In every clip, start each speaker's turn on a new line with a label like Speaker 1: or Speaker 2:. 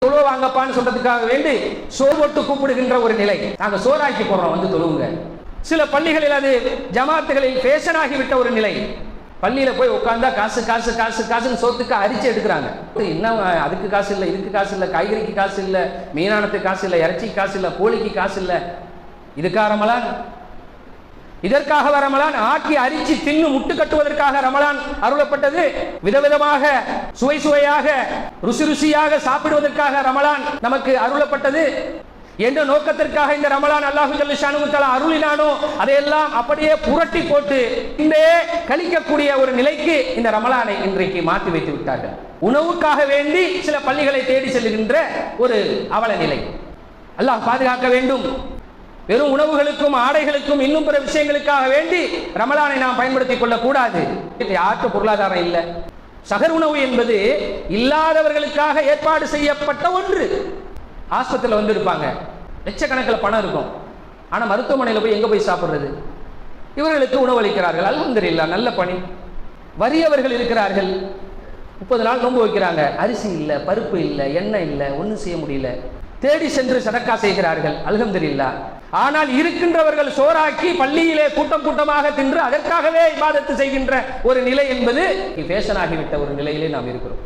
Speaker 1: தொழுவ வாங்கப்பான்னு சொல்றதுக்காக வேண்டி சோறு போட்டு கூப்பிடுகின்ற ஒரு நிலை. நாங்க சோறாக்கி போடுறோம் வந்து தொழுவுங்க. சில பள்ளிகளில் அது ஜமாத்துகளில் ஃபேஷன் ஆகிவிட்ட ஒரு நிலை. பள்ளியில போய் உட்கார்ந்தா காசு காசு காசு காசுன்னு சோத்துக்கு அரிச்சு எடுக்கிறாங்க. இன்னும் அதுக்கு காசு இல்லை, இதுக்கு காசு இல்லை, காய்கறிக்கு காசு இல்லை, மீனானத்துக்கு காசு இல்லை, இறைச்சிக்கு காசு இல்லை, கோழிக்கு காசு இல்லை. இதுக்காக ரமலான்? இதற்காக ரமலான்? ஆக்கி அரிச்சு தின்னு முட்டு கட்டுவதற்காக ரமலான் அருளப்பட்டது. விதவிதமாக சுவை சுவையாக ருசி ருசியாக சாப்பிடுவதற்காக ரமலான் நமக்கு அருளப்பட்டது. என்ற நோக்கத்திற்காக இந்த ரமலான் அல்லாஹு ஜல்ல ஷானுஹு தஆலா அருளினானோ அதையெல்லாம் அப்படியே புரட்டி போட்டு இன்றே கழிக்கக்கூடிய ஒரு நிலைக்கு இந்த ரமலானை இன்றைக்கு மாற்றி வைத்து விட்டார்கள். உணவுக்காக வேண்டி சில பள்ளிகளை தேடி செல்லுகின்ற ஒரு அவல நிலை. அல்லாஹ் பாதுகாக்க வேண்டும். வெறும் உணவுகளுக்கும் ஆடைகளுக்கும் இன்னும் பிற விஷயங்களுக்காக வேண்டி ரமலானை நாம் பயன்படுத்திக் கொள்ளக்கூடாது. யாருக்கு பொருளாதாரம் இல்லை. சகர் உணவு என்பது இல்லாதவர்களுக்காக ஏற்பாடு செய்யப்பட்ட ஒன்று. ஆஸ்பத்திரியில் வந்து இருப்பாங்க, லட்சக்கணக்கில் பணம் இருக்கும், ஆனால் மருத்துவமனையில் போய் எங்கே போய் சாப்பிட்றது? இவர்களுக்கு உணவளிக்கிறார்கள். அல்ஹம்துலில்லாஹ், நல்ல பணி. வறியவர்கள் இருக்கிறார்கள், 30 நாள் நோன்பு வைக்கிறாங்க, அரிசி இல்லை, பருப்பு இல்லை, எண்ணெய் இல்லை, ஒன்றும் செய்ய முடியல, தேடி சென்று சதக்கா செய்கிறார்கள். அல்ஹம்துலில்லாஹ். ஆனால் இருக்கின்றவர்கள் சோறாக்கி பள்ளியிலே கூட்டம் கூட்டமாக தின்று அதற்காகவே இபாதத்து செய்கின்ற ஒரு நிலை என்பது ஃபேஷன் ஆகிவிட்ட ஒரு நிலையிலே நாம் இருக்கிறோம்.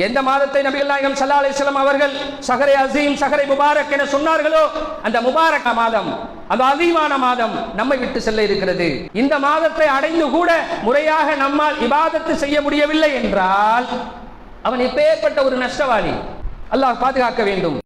Speaker 1: எந்த மாதத்தை நபிகள் நாயகம் ஸல்லல்லாஹு அலைஹி வஸல்லம் அவர்கள் ஷஹ்ரே அஸீம், ஷஹ்ரே முபாரக் என சொன்னார்களோ அந்த முபாரக் மாதம், அந்த அஸீமான மாதம் நம்மை விட்டு செல்ல இருக்கிறது. இந்த மாதத்தை அடைந்து கூட முறையாக நம்மால் இபாதத்து செய்ய முடியவில்லை என்றால் அவன் எப்பேற்பட்ட ஒரு நஷ்டவாளி. அல்லாஹ் பாதுகாக்க வேண்டும்.